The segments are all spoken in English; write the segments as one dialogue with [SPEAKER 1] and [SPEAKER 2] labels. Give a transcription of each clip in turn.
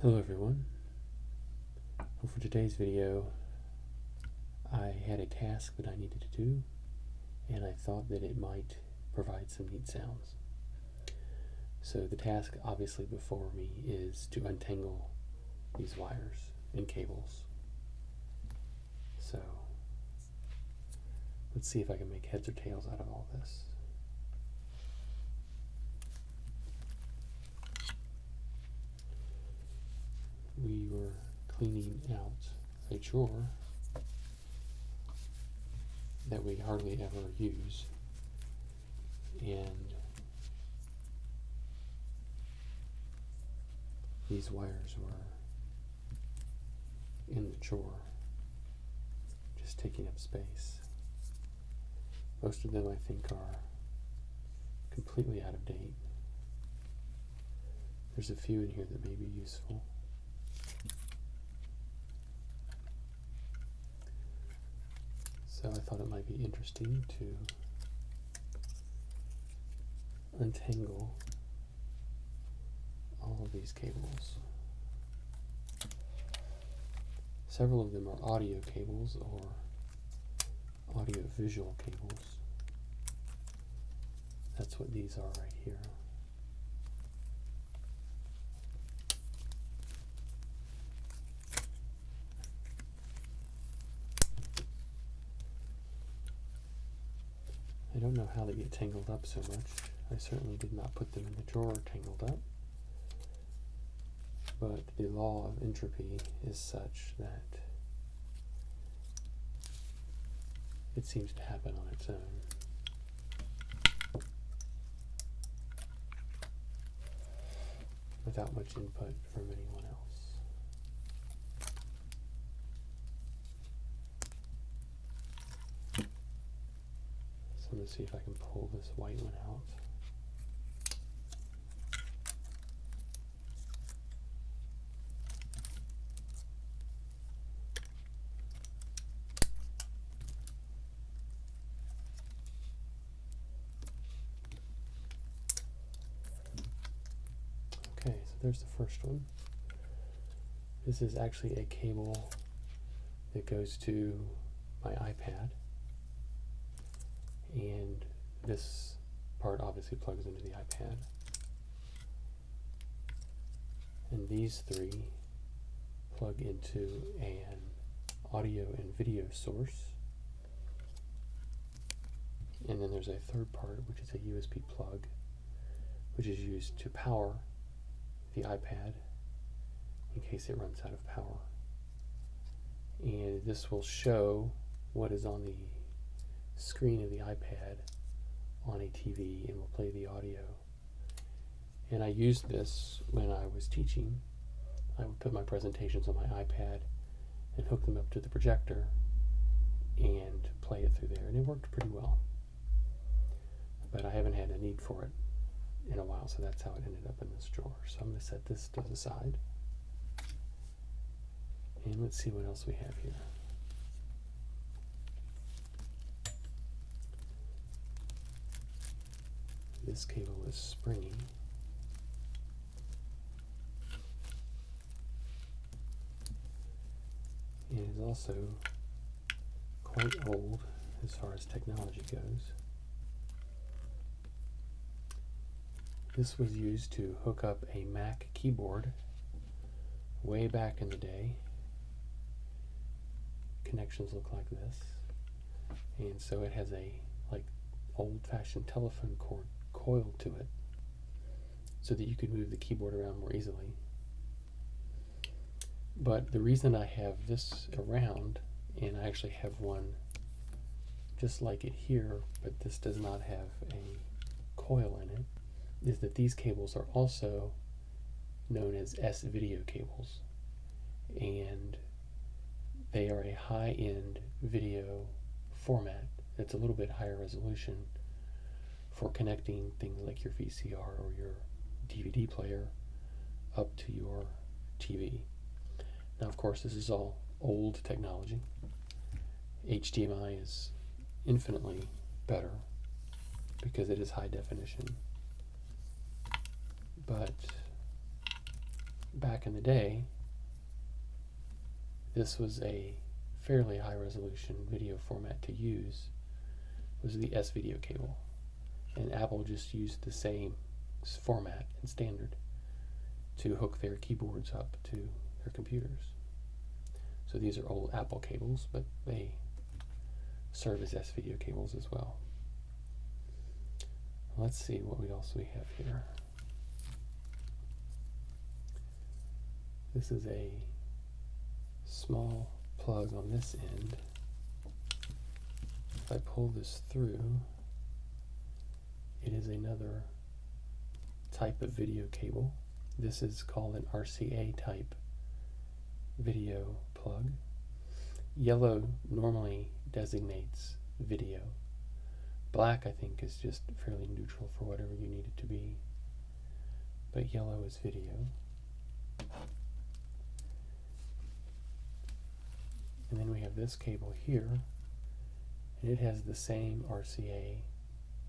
[SPEAKER 1] Hello everyone. Well, for today's video, I had a task that I needed to do, and I thought that it might provide some neat sounds. So the task obviously before me is to untangle these wires and cables. So let's see if I can make heads or tails out of all this. We were cleaning out a drawer that we hardly ever use, and these wires were in the drawer, just taking up space. Most of them, I think, are completely out of date. There's a few in here that may be useful. So I thought it might be interesting to untangle all of these cables. Several of them are audio cables or audio-visual cables. That's what these are right here. I don't know how they get tangled up so much. I certainly did not put them in the drawer tangled up. But the law of entropy is such that it seems to happen on its own. Without much input from anyone else. So I'm going to see if I can pull this white one out. Okay, so there's the first one. This is actually a cable that goes to my iPad. And this part obviously plugs into the iPad. And these three plug into an audio and video source. And then there's a third part, which is a USB plug, which is used to power the iPad in case it runs out of power. And this will show what is on the screen of the iPad on a TV and will play the audio. And I used this when I was teaching. I would put my presentations on my iPad and hook them up to the projector and play it through there, and it worked pretty well. But I haven't had a need for it in a while, so that's how it ended up in this drawer. So I'm going to set this to the side. And let's see what else we have here. This cable is springy. And is also quite old as far as technology goes. This was used to hook up a Mac keyboard way back in the day. Connections look like this. And so it has a old-fashioned telephone cord coiled to it so that you could move the keyboard around more easily. But the reason I have this around, and I actually have one just like it here, but this does not have a coil in it, is that these cables are also known as S-video cables, and they are a high-end video format that's a little bit higher resolution for connecting things like your VCR or your DVD player up to your TV. Now, of course, this is all old technology. HDMI is infinitely better because it is high definition. But back in the day, this was a fairly high resolution video format to use, was the S-video cable. And Apple just used the same format and standard to hook their keyboards up to their computers. So these are old Apple cables, but they serve as S-video cables as well. Let's see what else we have here. This is a small plug on this end. If I pull this through, it is another type of video cable. This is called an RCA type video plug. Yellow normally designates video. Black, I think, is just fairly neutral for whatever you need it to be. But yellow is video. And then we have this cable here, and it has the same RCA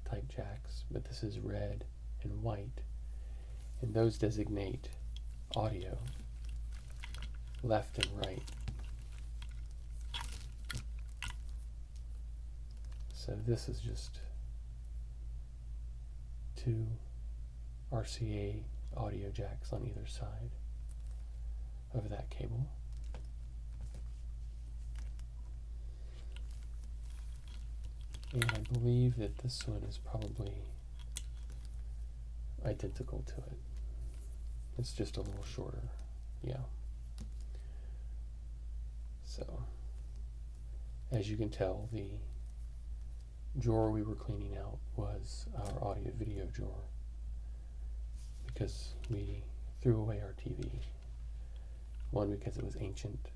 [SPEAKER 1] type jacks, but this is red and white, and those designate audio, left and right. So this is just two RCA audio jacks on either side of that cable. And I believe that this one is probably identical to it. It's just a little shorter. Yeah. So, as you can tell, the drawer we were cleaning out was our audio video drawer, because we threw away our TV. One, because it was ancient,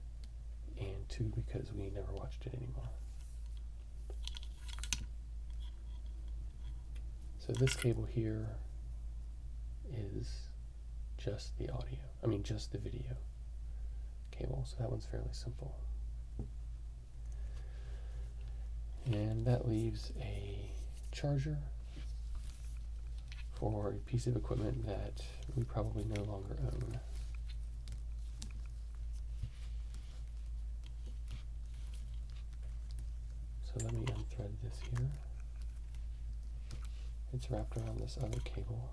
[SPEAKER 1] and two, because we never watched it anymore. So this cable here is just the audio, just the video cable. So that one's fairly simple. And that leaves a charger for a piece of equipment that we probably no longer own. So let me unthread this here. It's wrapped around this other cable.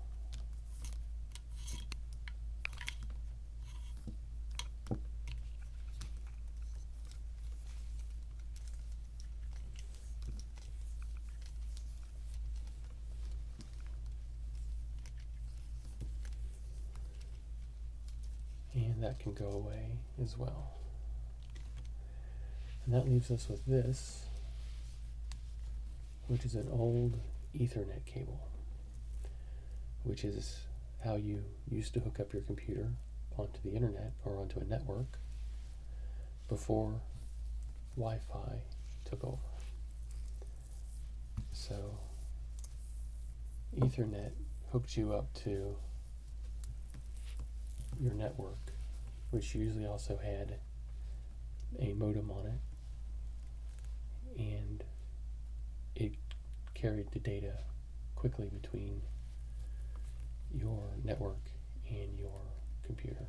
[SPEAKER 1] And that can go away as well. And that leaves us with this, which is an old Ethernet cable, which is how you used to hook up your computer onto the internet or onto a network before Wi-Fi took over. So Ethernet hooked you up to your network, which usually also had a modem on it, and it carried the data quickly between your network and your computer.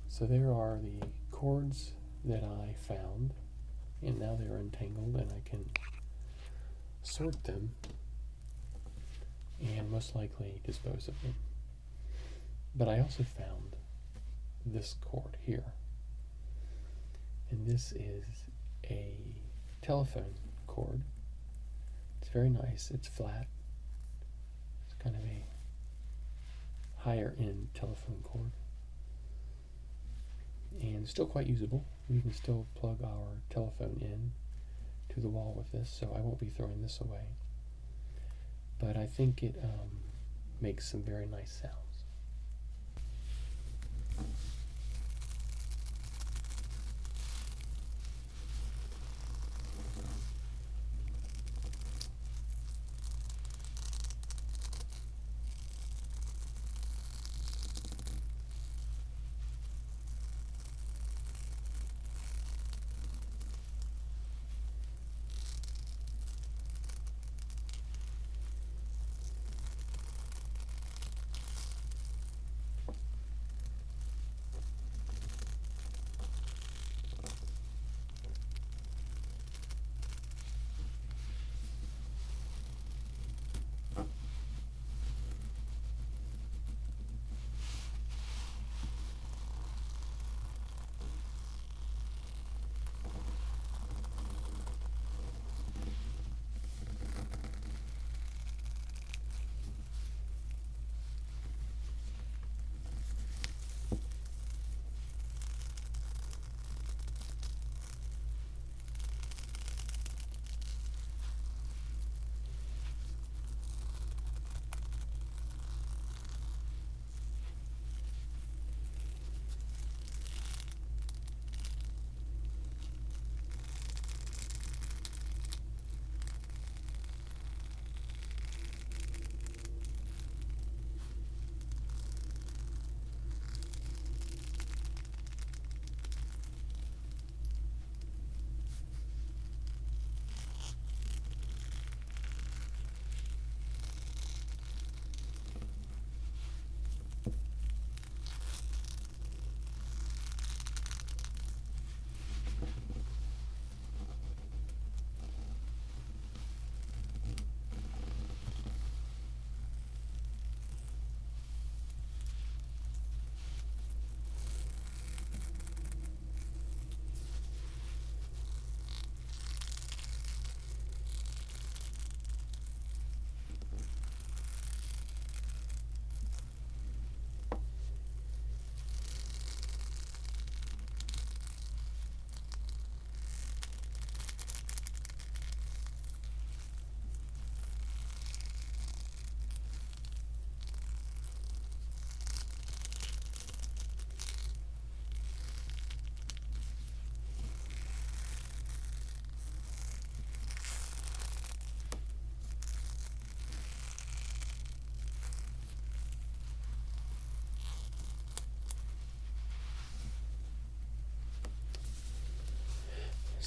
[SPEAKER 1] So there are the cords that I found, and now they're untangled, and I can sort them and most likely dispose of them. But I also found this cord here, and this is a telephone cord. It's very nice. It's flat. It's kind of a higher end telephone cord, and still quite usable. We can still plug our telephone in to the wall with this, so I won't be throwing this away. But I think it makes some very nice sounds.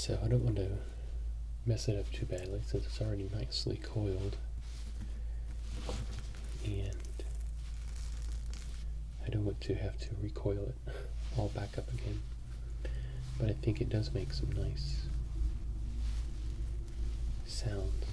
[SPEAKER 1] So I don't want to mess it up too badly since it's already nicely coiled, and I don't want to have to recoil it all back up again, but I think it does make some nice sounds.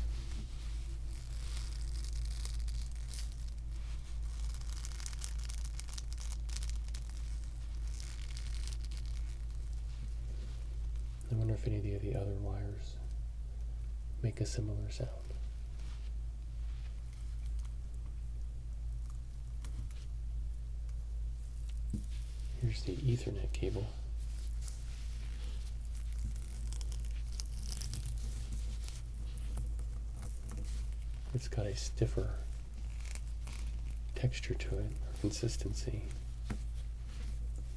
[SPEAKER 1] I wonder if any of the other wires make a similar sound. Here's the Ethernet cable. It's got a stiffer texture to it, or consistency,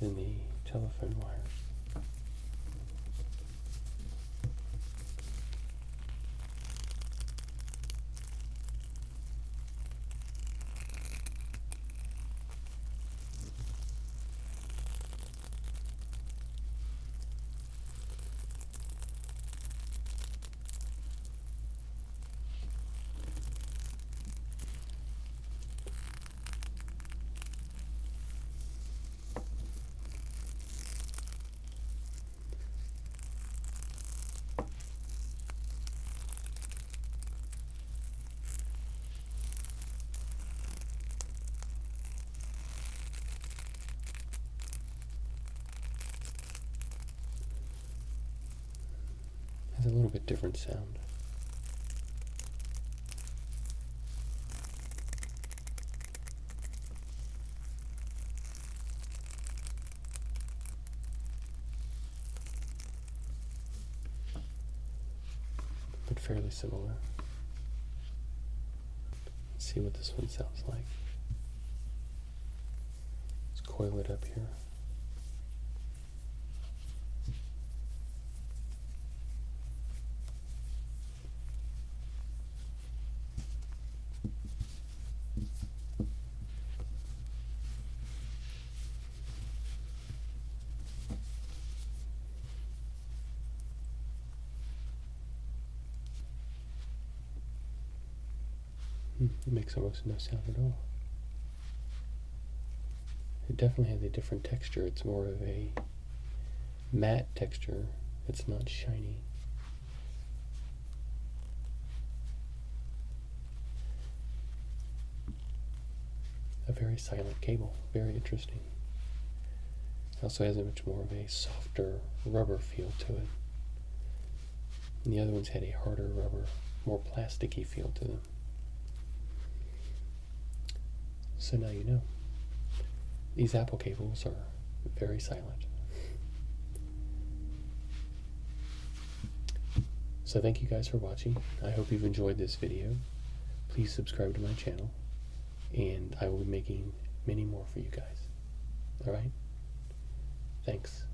[SPEAKER 1] than the telephone wires. Has a little bit different sound. But fairly similar. Let's see what this one sounds like. Let's coil it up here. It makes almost no sound at all. It definitely has a different texture. It's more of a matte texture. It's not shiny. A very silent cable. Very interesting. It also has a much more of a softer rubber feel to it. And the other ones had a harder rubber, more plasticky feel to them. So now you know. These Apple cables are very silent. So thank you guys for watching. I hope you've enjoyed this video. Please subscribe to my channel, and I will be making many more for you guys. Alright? Thanks.